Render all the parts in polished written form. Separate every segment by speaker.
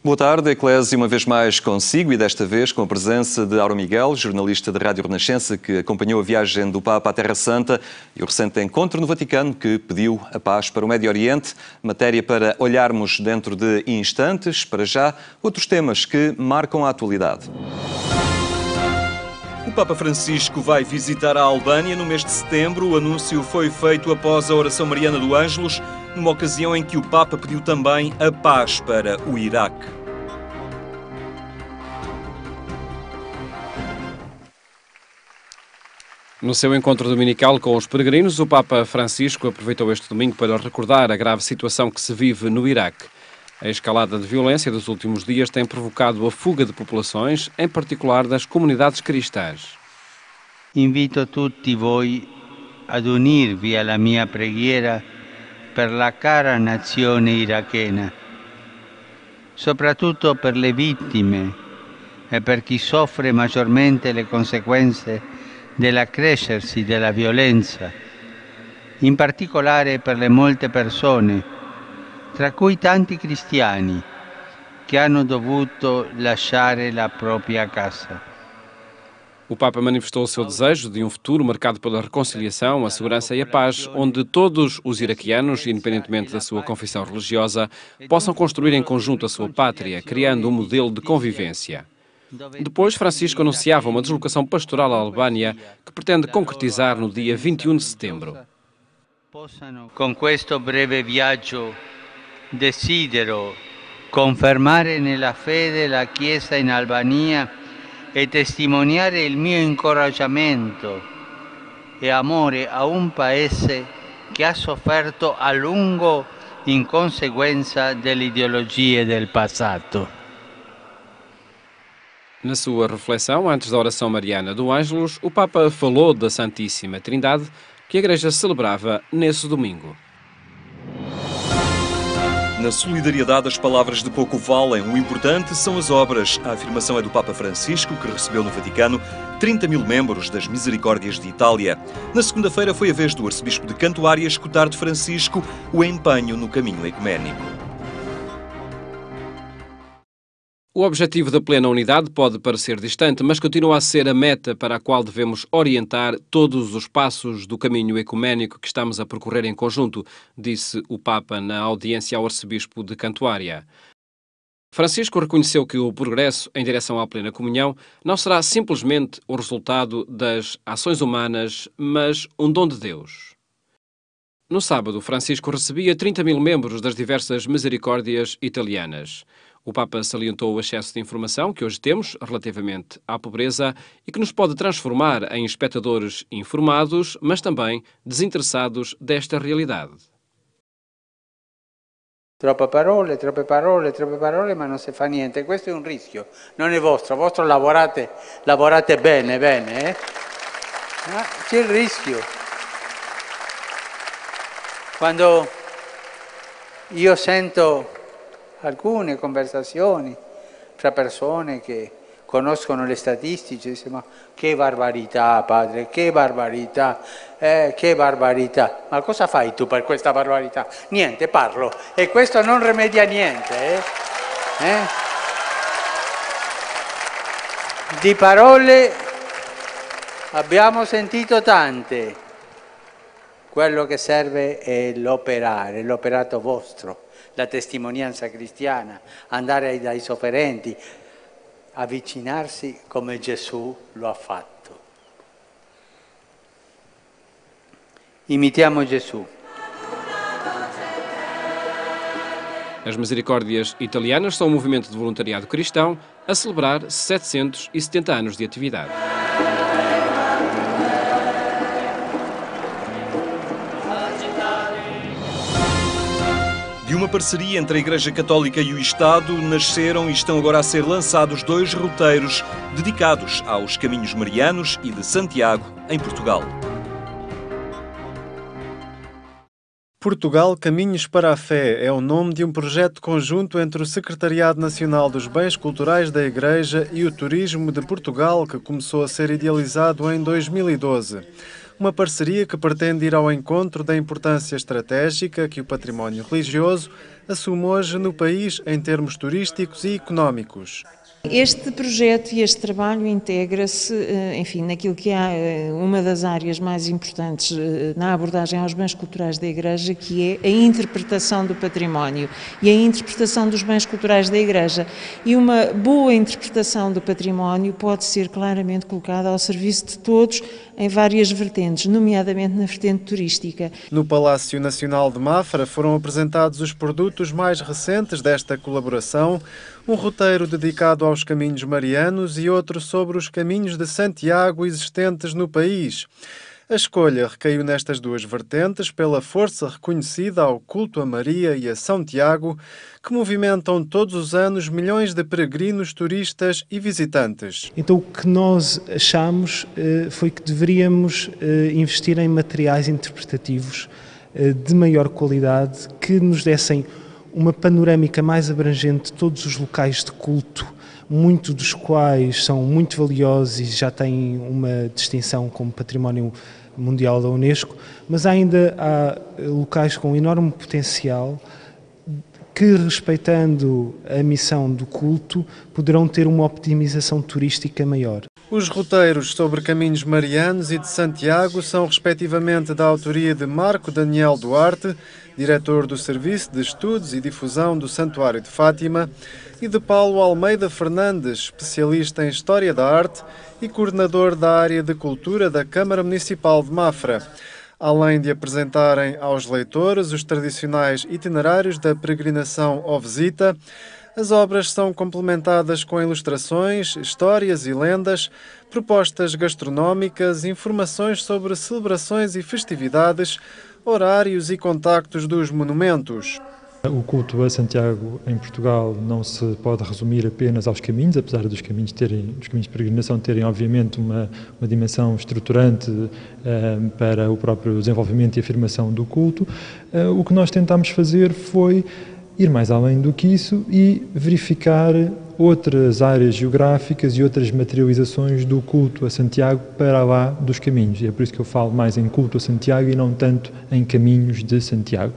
Speaker 1: Boa tarde, Eclésia, uma vez mais consigo e desta vez com a presença de Auro Miguel, jornalista da Rádio Renascença, que acompanhou a viagem do Papa à Terra Santa e o recente encontro no Vaticano que pediu a paz para o Médio Oriente. Matéria para olharmos dentro de instantes. Para já, outros temas que marcam a atualidade.
Speaker 2: O Papa Francisco vai visitar a Albânia no mês de setembro. O anúncio foi feito após a oração mariana do Ângelus, numa ocasião em que o Papa pediu também a paz para o Iraque.
Speaker 3: No seu encontro dominical com os peregrinos, o Papa Francisco aproveitou este domingo para recordar a grave situação que se vive no Iraque. A escalada de violência dos últimos dias tem provocado a fuga de populações, em particular das comunidades cristãs.
Speaker 4: Invito tutti voi ad unirvi alla mia preghiera per la cara nazione irachena, soprattutto per le vittime e per chi soffre maggiormente le conseguenze dell'accrescersi della violenza, in particolare per le molte persone, tra cui tanti cristiani, che hanno dovuto lasciare la propria casa.
Speaker 3: O Papa manifestou o seu desejo de um futuro marcado pela reconciliação, a segurança e a paz, onde todos os iraquianos, independentemente da sua confissão religiosa, possam construir em conjunto a sua pátria, criando um modelo de convivência. Depois, Francisco anunciava uma deslocação pastoral à Albânia que pretende concretizar no dia 21 de setembro.
Speaker 4: Con questo breve viaggio desidero confermare nella fede la Chiesa in Albania e testimoniare il mio incoraggiamento e amore a un paese che ha sofferto a lungo in conseguenza delle ideologie del passato.
Speaker 3: Na sua reflexão, antes da oração mariana do Ângelus, o Papa falou da Santíssima Trindade, que a Igreja celebrava nesse domingo.
Speaker 2: Na solidariedade, as palavras de pouco valem. O importante são as obras. A afirmação é do Papa Francisco, que recebeu no Vaticano 30 mil membros das Misericórdias de Itália. Na segunda-feira foi a vez do arcebispo de Cantuária escutar de Francisco o empenho no caminho ecuménico.
Speaker 3: O objetivo da plena unidade pode parecer distante, mas continua a ser a meta para a qual devemos orientar todos os passos do caminho ecuménico que estamos a percorrer em conjunto, disse o Papa na audiência ao arcebispo de Cantuária. Francisco reconheceu que o progresso em direção à plena comunhão não será simplesmente o resultado das ações humanas, mas um dom de Deus. No sábado, Francisco recebia 30 mil membros das diversas misericórdias italianas. O Papa salientou o excesso de informação que hoje temos relativamente à pobreza e que nos pode transformar em espectadores informados, mas também desinteressados desta realidade.
Speaker 4: Troppe parole, ma non si fa niente. Questo è un rischio, non è vostro. Vostro lavorate bene, eh? Ma c'è il rischio. Quando io sento alcune conversazioni fra persone che conoscono le statistiche, dicono, ma che barbarità padre, che barbarità, che barbarità. Ma cosa fai tu per questa barbarità? Niente, parlo. E questo non rimedia niente. Di parole abbiamo sentito tante. Quello che serve è l'operare, l'operato vostro. La testimonianza cristiana, andare dai sofferenti, avvicinarsi come Gesù lo ha fatto. Imitiamo Gesù.
Speaker 3: As Misericórdias Italianas são um movimento de voluntariado cristão a celebrar 770 anos de atividade.
Speaker 2: De uma parceria entre a Igreja Católica e o Estado, nasceram e estão agora a ser lançados 2 roteiros dedicados aos caminhos marianos e de Santiago, em Portugal.
Speaker 5: Portugal Caminhos para a Fé é o nome de um projeto conjunto entre o Secretariado Nacional dos Bens Culturais da Igreja e o Turismo de Portugal, que começou a ser idealizado em 2012. uma parceria que pretende ir ao encontro da importância estratégica que o património religioso assume hoje no país em termos turísticos e económicos.
Speaker 6: Este projeto e este trabalho integra-se, enfim, naquilo que é uma das áreas mais importantes na abordagem aos bens culturais da Igreja, que é a interpretação do património e a interpretação dos bens culturais da Igreja. E uma boa interpretação do património pode ser claramente colocada ao serviço de todos em várias vertentes, nomeadamente na vertente turística.
Speaker 5: No Palácio Nacional de Mafra foram apresentados os produtos mais recentes desta colaboração, um roteiro dedicado aos caminhos marianos e outro sobre os caminhos de Santiago existentes no país. A escolha recaiu nestas duas vertentes pela força reconhecida ao culto a Maria e a São Tiago, que movimentam todos os anos milhões de peregrinos, turistas e visitantes.
Speaker 7: Então o que nós achamos foi que deveríamos investir em materiais interpretativos de maior qualidade que nos dessem uma panorâmica mais abrangente de todos os locais de culto, muitos dos quais são muito valiosos e já têm uma distinção como património mundial da Unesco, mas ainda há locais com enorme potencial que, respeitando a missão do culto, poderão ter uma optimização turística maior.
Speaker 5: Os roteiros sobre caminhos marianos e de Santiago são respectivamente da autoria de Marco Daniel Duarte, diretor do Serviço de Estudos e Difusão do Santuário de Fátima, e de Paulo Almeida Fernandes, especialista em História da Arte e coordenador da área de Cultura da Câmara Municipal de Mafra. Além de apresentarem aos leitores os tradicionais itinerários da peregrinação ou visita, as obras são complementadas com ilustrações, histórias e lendas, propostas gastronómicas, informações sobre celebrações e festividades, horários e contactos dos monumentos.
Speaker 8: O culto a Santiago em Portugal não se pode resumir apenas aos caminhos, apesar dos caminhos de peregrinação terem obviamente uma dimensão estruturante para o próprio desenvolvimento e afirmação do culto. O que nós tentámos fazer foi ir mais além do que isso e verificar outras áreas geográficas e outras materializações do culto a Santiago para lá dos caminhos. E é por isso que eu falo mais em culto a Santiago e não tanto em caminhos de Santiago.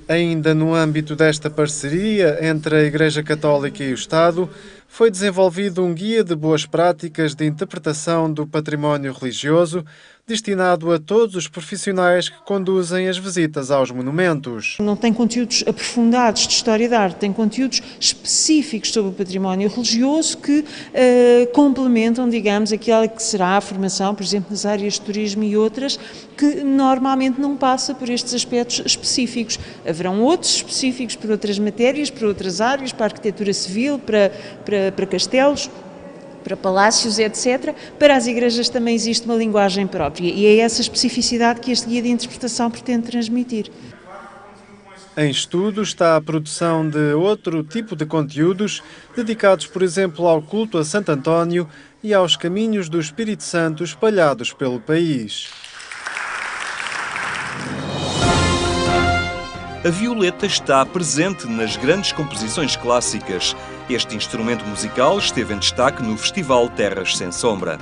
Speaker 5: Ainda no âmbito desta parceria entre a Igreja Católica e o Estado, foi desenvolvido um guia de boas práticas de interpretação do património religioso, destinado a todos os profissionais que conduzem as visitas aos monumentos.
Speaker 6: Não tem conteúdos aprofundados de história da arte, tem conteúdos específicos sobre o património religioso que complementam, digamos, aquela que será a formação, por exemplo, nas áreas de turismo e outras, que normalmente não passa por estes aspectos específicos. Haverão outros específicos por outras matérias, por outras áreas, para a arquitetura civil, para castelos, para palácios, etc. Para as igrejas também existe uma linguagem própria e é essa especificidade que este guia de interpretação pretende transmitir.
Speaker 5: Em estudo está a produção de outro tipo de conteúdos dedicados, por exemplo, ao culto a Santo António e aos caminhos do Espírito Santo espalhados pelo país.
Speaker 2: A violeta está presente nas grandes composições clássicas. Este instrumento musical esteve em destaque no Festival Terras Sem Sombra.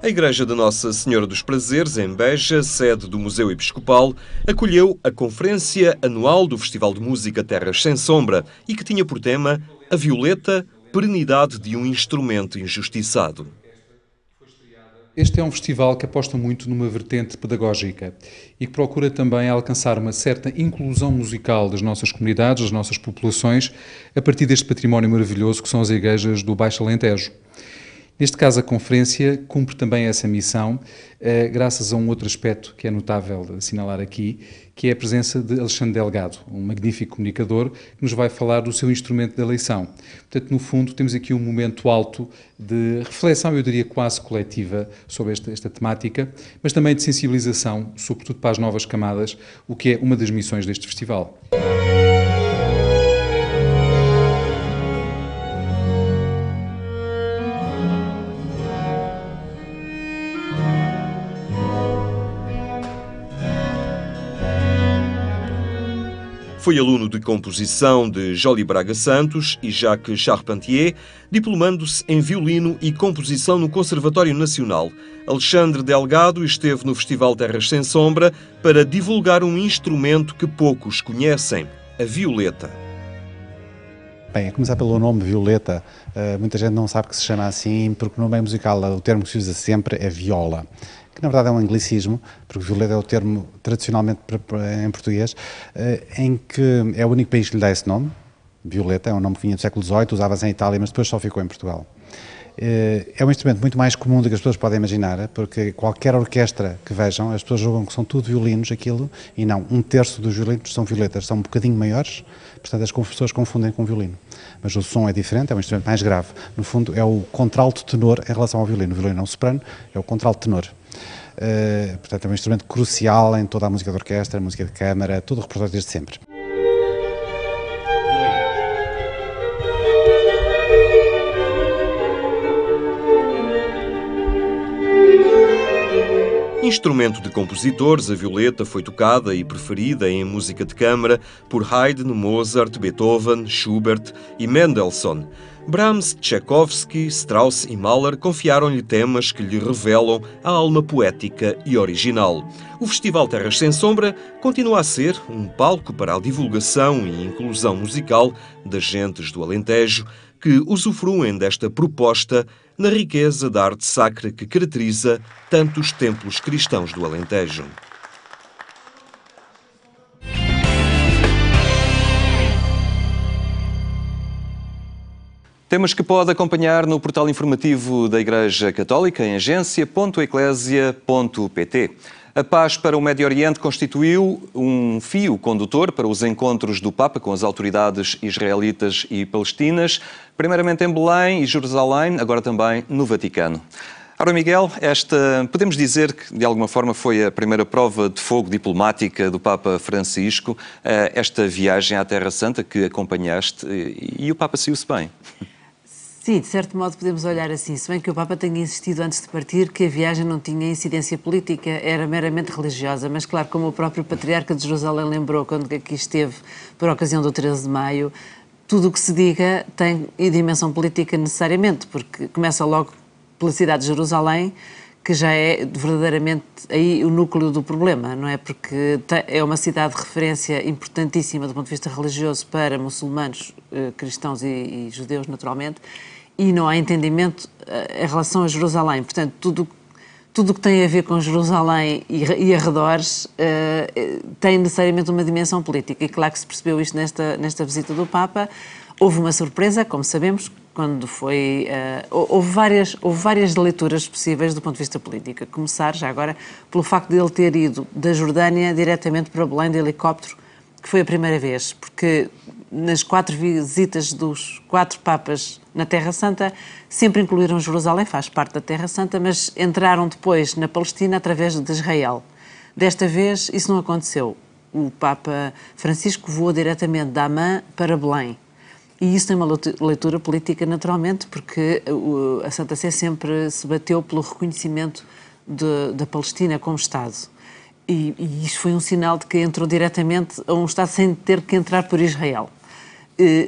Speaker 2: A Igreja de Nossa Senhora dos Prazeres, em Beja, sede do Museu Episcopal, acolheu a Conferência Anual do Festival de Música Terras Sem Sombra e que tinha por tema a violeta, perenidade de um instrumento injustiçado.
Speaker 9: Este é um festival que aposta muito numa vertente pedagógica e que procura também alcançar uma certa inclusão musical das nossas comunidades, das nossas populações, a partir deste património maravilhoso que são as igrejas do Baixo Alentejo. Neste caso, a conferência cumpre também essa missão, graças a um outro aspecto que é notável assinalar aqui, que é a presença de Alexandre Delgado, um magnífico comunicador, que nos vai falar do seu instrumento de eleição. Portanto, no fundo, temos aqui um momento alto de reflexão, eu diria quase coletiva, sobre esta temática, mas também de sensibilização, sobretudo para as novas camadas, o que é uma das missões deste festival.
Speaker 2: Foi aluno de composição de Joly Braga Santos e Jacques Charpentier, diplomando-se em violino e composição no Conservatório Nacional. Alexandre Delgado esteve no Festival Terras Sem Sombra para divulgar um instrumento que poucos conhecem, a violeta.
Speaker 10: Bem, a começar pelo nome violeta, muita gente não sabe que se chama assim, porque no meio musical o termo que se usa sempre é viola, que na verdade é um anglicismo, porque violeta é o termo tradicionalmente em português, em que é o único país que lhe dá esse nome. Violeta é um nome que vinha do século XVIII, usava-se em Itália, mas depois só ficou em Portugal. É um instrumento muito mais comum do que as pessoas podem imaginar, porque qualquer orquestra que vejam, as pessoas julgam que são tudo violinos aquilo, e não, 1/3 dos violinos são violetas, são um bocadinho maiores, portanto as pessoas confundem com violino. Mas o som é diferente, é um instrumento mais grave. No fundo é o contralto tenor em relação ao violino. O violino é um soprano, é o contralto tenor. Portanto é um instrumento crucial em toda a música de orquestra, a música de câmara, todo o repertório desde sempre.
Speaker 2: Instrumento de compositores, a violeta foi tocada e preferida em música de câmara por Haydn, Mozart, Beethoven, Schubert e Mendelssohn. Brahms, Tchaikovsky, Strauss e Mahler confiaram-lhe temas que lhe revelam a alma poética e original. O Festival Terras Sem Sombra continua a ser um palco para a divulgação e inclusão musical das gentes do Alentejo que usufruem desta proposta na riqueza da arte sacra que caracteriza tantos templos cristãos do Alentejo.
Speaker 1: Temas que pode acompanhar no portal informativo da Igreja Católica em agência.eclesia.pt. A paz para o Médio Oriente constituiu um fio condutor para os encontros do Papa com as autoridades israelitas e palestinas, primeiramente em Belém e Jerusalém, agora também no Vaticano. Ora, Miguel, podemos dizer que de alguma forma foi a primeira prova de fogo diplomática do Papa Francisco, esta viagem à Terra Santa que acompanhaste, e o Papa saiu-se bem.
Speaker 11: Sim, de certo modo podemos olhar assim, se bem que o Papa tenha insistido antes de partir que a viagem não tinha incidência política, era meramente religiosa, mas claro, como o próprio Patriarca de Jerusalém lembrou quando aqui esteve por ocasião do 13 de maio, tudo o que se diga tem dimensão política necessariamente, porque começa logo pela cidade de Jerusalém, que já é verdadeiramente aí o núcleo do problema, não é? Porque é uma cidade de referência importantíssima do ponto de vista religioso para muçulmanos, cristãos e judeus, naturalmente, e não há entendimento em relação a Jerusalém. Portanto, tudo o que tem a ver com Jerusalém e arredores tem necessariamente uma dimensão política. E claro que se percebeu isto nesta visita do Papa. Houve uma surpresa, como sabemos, quando foi... houve várias leituras possíveis do ponto de vista político. A começar, já agora, pelo facto de ele ter ido da Jordânia diretamente para Belém de helicóptero, que foi a primeira vez, porque nas 4 visitas dos 4 papas na Terra Santa, sempre incluíram Jerusalém, faz parte da Terra Santa, mas entraram depois na Palestina através de Israel. Desta vez isso não aconteceu. O Papa Francisco voou diretamente de Amman para Belém. E isso tem uma leitura política, naturalmente, porque a Santa Sé sempre se bateu pelo reconhecimento da Palestina como Estado. E isto foi um sinal de que entrou diretamente a um Estado sem ter que entrar por Israel.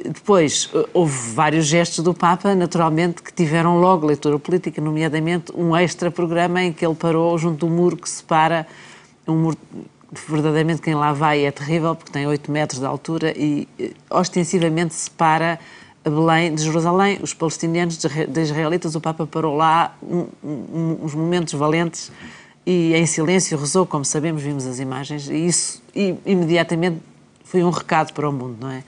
Speaker 11: Depois, houve vários gestos do Papa, naturalmente, que tiveram logo leitura política, nomeadamente um extra programa em que ele parou junto do muro que separa, um muro, verdadeiramente quem lá vai é terrível, porque tem 8 metros de altura e ostensivamente separa Belém de Jerusalém. Os palestinianos de israelitas, o Papa parou lá uns momentos valentes e em silêncio rezou, como sabemos, vimos as imagens, e isso imediatamente foi um recado para o mundo, não é?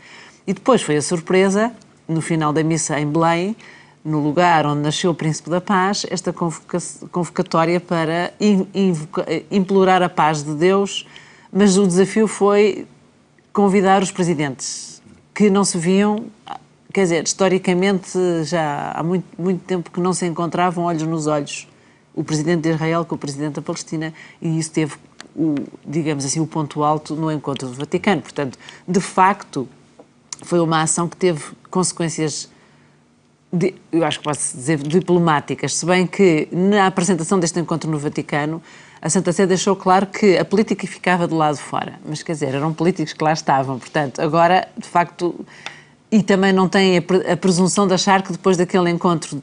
Speaker 11: E depois foi a surpresa, no final da missa em Belém, no lugar onde nasceu o Príncipe da Paz, esta convocatória para implorar a paz de Deus, mas o desafio foi convidar os presidentes, que não se viam, quer dizer, historicamente já há muito tempo que não se encontravam olhos nos olhos, o presidente de Israel com o presidente da Palestina, e isso teve, digamos assim, o ponto alto no encontro do Vaticano. Portanto, de facto, foi uma ação que teve consequências eu acho que posso dizer diplomáticas, se bem que na apresentação deste encontro no Vaticano, a Santa Sé deixou claro que a política ficava do lado de fora. Mas, quer dizer, eram políticos que lá estavam. Portanto, agora, de facto, e também não têm a presunção de achar que depois daquele encontro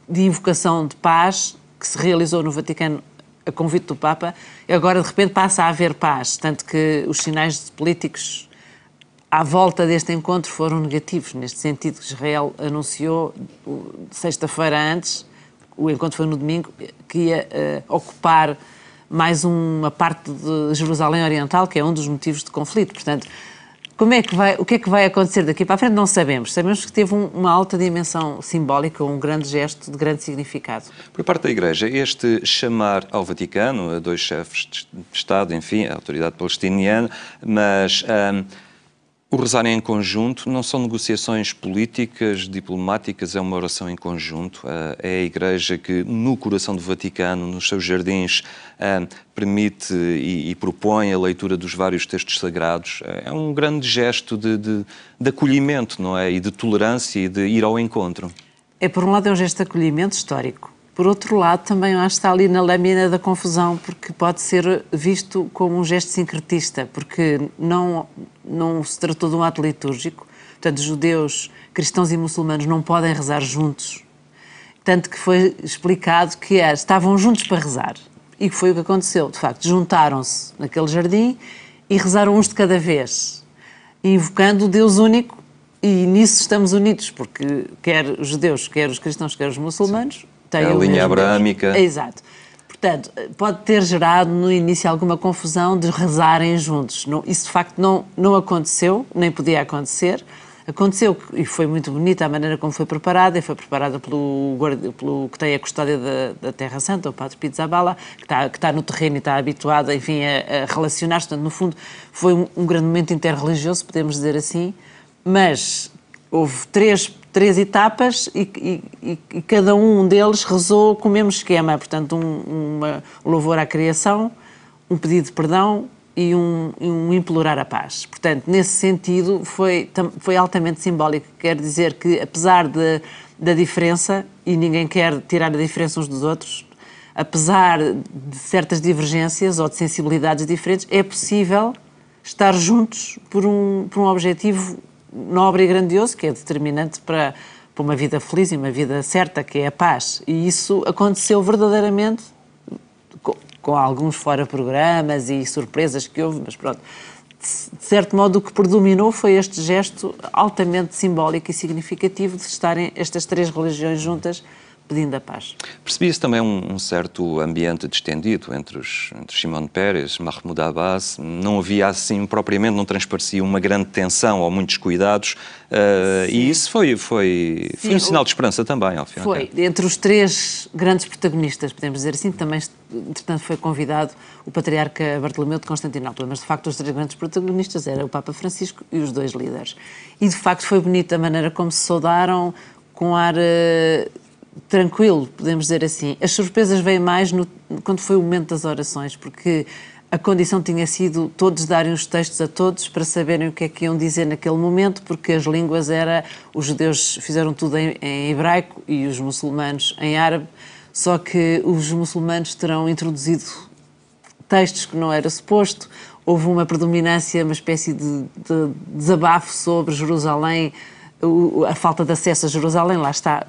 Speaker 11: de invocação de paz que se realizou no Vaticano a convite do Papa, agora de repente passa a haver paz. Tanto que os sinais políticos à volta deste encontro foram negativos, neste sentido que Israel anunciou sexta-feira antes, o encontro foi no domingo, que ia ocupar mais uma parte de Jerusalém Oriental, que é um dos motivos de conflito. Portanto, o que é que vai acontecer daqui para a frente? Não sabemos. Sabemos que teve uma alta dimensão simbólica, um grande gesto de grande significado.
Speaker 1: Por parte da Igreja, este chamar ao Vaticano, a dois chefes de Estado, enfim, a autoridade palestiniana, mas o rezarem em conjunto não são negociações políticas, diplomáticas, é uma oração em conjunto. É a Igreja que, no coração do Vaticano, nos seus jardins, permite e propõe a leitura dos vários textos sagrados. É um grande gesto de acolhimento, não é? E de tolerância e de ir ao encontro.
Speaker 11: Por um lado, é um gesto de acolhimento histórico. Por outro lado, também acho que está ali na lâmina da confusão, porque pode ser visto como um gesto sincretista, porque não se tratou de um ato litúrgico. Portanto, judeus, cristãos e muçulmanos não podem rezar juntos. Tanto que foi explicado que estavam juntos para rezar. E foi o que aconteceu. De facto, juntaram-se naquele jardim e rezaram uns de cada vez, invocando o Deus único. E nisso estamos unidos, porque quer os judeus, quer os cristãos, quer os muçulmanos...
Speaker 1: É a linha abraâmica.
Speaker 11: Exato. Portanto, pode ter gerado no início alguma confusão de rezarem juntos. Isso de facto não aconteceu, nem podia acontecer. Aconteceu, e foi muito bonita a maneira como foi preparada, e foi preparada pelo que tem a custódia da Terra Santa, o Padre Pizzaballa, que está no terreno e está habituado, enfim, a relacionar-se. Portanto, no fundo, foi um grande momento interreligioso, podemos dizer assim, mas houve três etapas e cada um deles rezou com o mesmo esquema. Portanto, um louvor à criação, um pedido de perdão e um implorar a paz. Portanto, nesse sentido, foi altamente simbólico. Quer dizer que, apesar da diferença, e ninguém quer tirar a diferença uns dos outros, apesar de certas divergências ou de sensibilidades diferentes, é possível estar juntos por um objetivo nobre e grandioso, que é determinante para uma vida feliz e uma vida certa, que é a paz. E isso aconteceu verdadeiramente, com alguns fora-programas e surpresas que houve, mas pronto. De certo modo, o que predominou foi este gesto altamente simbólico e significativo de estarem estas três religiões juntas pedindo a paz.
Speaker 1: Percebia-se também um certo ambiente distendido entre Shimon Peres, Mahmoud Abbas. Não havia assim, propriamente, não transparecia uma grande tensão ou muitos cuidados. E isso foi um sinal de esperança também, ao fim.
Speaker 11: Foi. Entre os três grandes protagonistas, podemos dizer assim, também, entretanto, foi convidado o patriarca Bartolomeu de Constantinopla, mas, de facto, os três grandes protagonistas eram o Papa Francisco e os dois líderes. E, de facto, foi bonita a maneira como se saudaram, com ar tranquilo, podemos dizer assim. As surpresas veio mais quando foi o momento das orações, porque a condição tinha sido todos darem os textos a todos para saberem o que é que iam dizer naquele momento, porque as línguas os judeus fizeram tudo em hebraico e os muçulmanos em árabe, só que os muçulmanos terão introduzido textos que não era suposto. Houve uma predominância, uma espécie de desabafo sobre Jerusalém, a falta de acesso a Jerusalém, lá está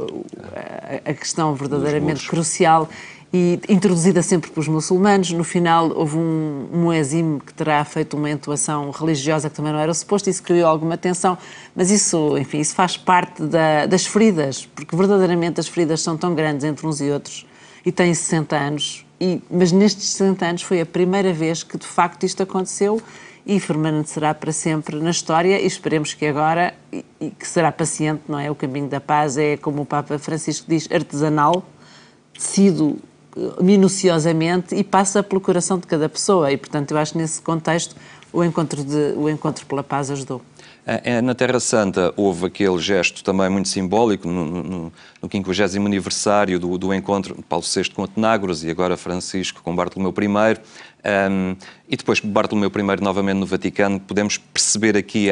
Speaker 11: a questão verdadeiramente crucial e introduzida sempre pelos muçulmanos. No final houve um muezzin que terá feito uma entoação religiosa que também não era suposto, isso criou alguma tensão, mas isso, enfim, isso faz parte das feridas, porque verdadeiramente as feridas são tão grandes entre uns e outros e têm 60 anos, mas nestes 60 anos foi a primeira vez que de facto isto aconteceu e permanecerá para sempre na história e esperemos que agora, e que será paciente, não é? O caminho da paz é, como o Papa Francisco diz, artesanal, tecido minuciosamente e passa pelo coração de cada pessoa e, portanto, eu acho que nesse contexto o encontro pela paz ajudou.
Speaker 1: Na Terra Santa houve aquele gesto também muito simbólico no 50º aniversário do encontro de Paulo VI com Atenágoras e agora Francisco com Bartolomeu I. E depois Bartolomeu I novamente no Vaticano. Podemos perceber aqui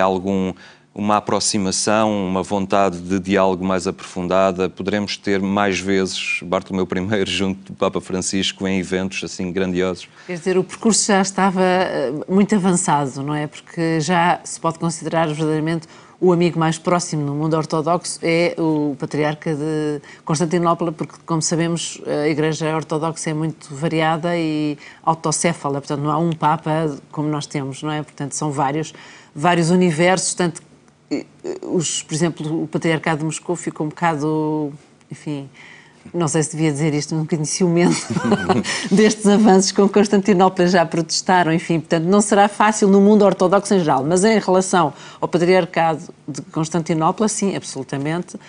Speaker 1: uma aproximação, uma vontade de diálogo mais aprofundada? Poderemos ter mais vezes Bartolomeu I junto do Papa Francisco em eventos assim grandiosos?
Speaker 11: Quer dizer, o percurso já estava muito avançado, não é? Porque já se pode considerar verdadeiramente o amigo mais próximo no mundo ortodoxo é o Patriarca de Constantinopla, porque, como sabemos, a Igreja Ortodoxa é muito variada e autocéfala, portanto não há um Papa como nós temos, não é? Portanto são vários universos, tanto por exemplo, o Patriarcado de Moscou ficou um bocado, enfim, não sei se devia dizer isto, um bocadinho ciumento destes avanços com Constantinopla, já protestaram, enfim, portanto não será fácil no mundo ortodoxo em geral, mas em relação ao Patriarcado de Constantinopla, sim, absolutamente,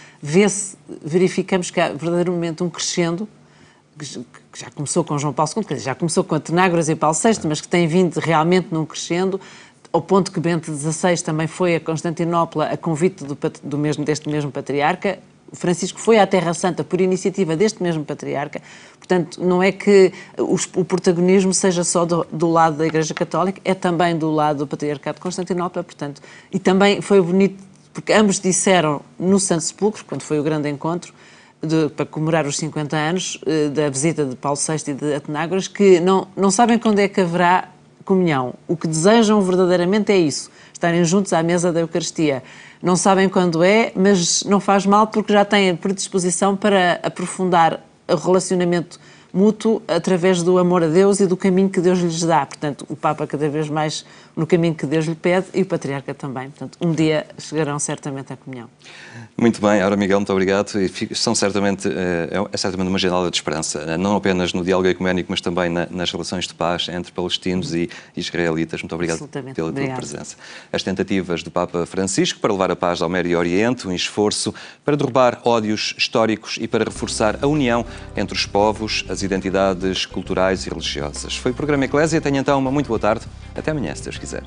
Speaker 11: verificamos que há verdadeiramente um crescendo, que já começou com João Paulo II, quer dizer, já começou com Atenágoras e Paulo VI, mas que tem vindo realmente num crescendo, ao ponto que Bento XVI também foi a Constantinopla a convite deste mesmo patriarca. Francisco foi à Terra Santa por iniciativa deste mesmo patriarca. Portanto, não é que o protagonismo seja só do lado da Igreja Católica, é também do lado do Patriarcado de Constantinopla, portanto, e também foi bonito, porque ambos disseram no Santo Sepulcro, quando foi o grande encontro, para comemorar os 50 anos da visita de Paulo VI e de Atenágoras, que não sabem quando é que haverá comunhão. O que desejam verdadeiramente é isso, estarem juntos à mesa da Eucaristia. Não sabem quando é, mas não faz mal porque já têm predisposição para aprofundar o relacionamento mútuo através do amor a Deus e do caminho que Deus lhes dá. Portanto, o Papa cada vez mais no caminho que Deus lhe pede e o Patriarca também. Portanto, um dia chegarão certamente à comunhão.
Speaker 1: Muito bem, Aura Miguel, muito obrigado. São certamente, é certamente uma janela de esperança, não apenas no diálogo ecuménico, mas também nas relações de paz entre palestinos e israelitas. Muito obrigado pela tua presença. As tentativas do Papa Francisco para levar a paz ao Médio Oriente, um esforço para derrubar ódios históricos e para reforçar a união entre os povos, as identidades culturais e religiosas. Foi o programa Eclésia. Tenha então uma muito boa tarde. Até amanhã, se Deus quiser.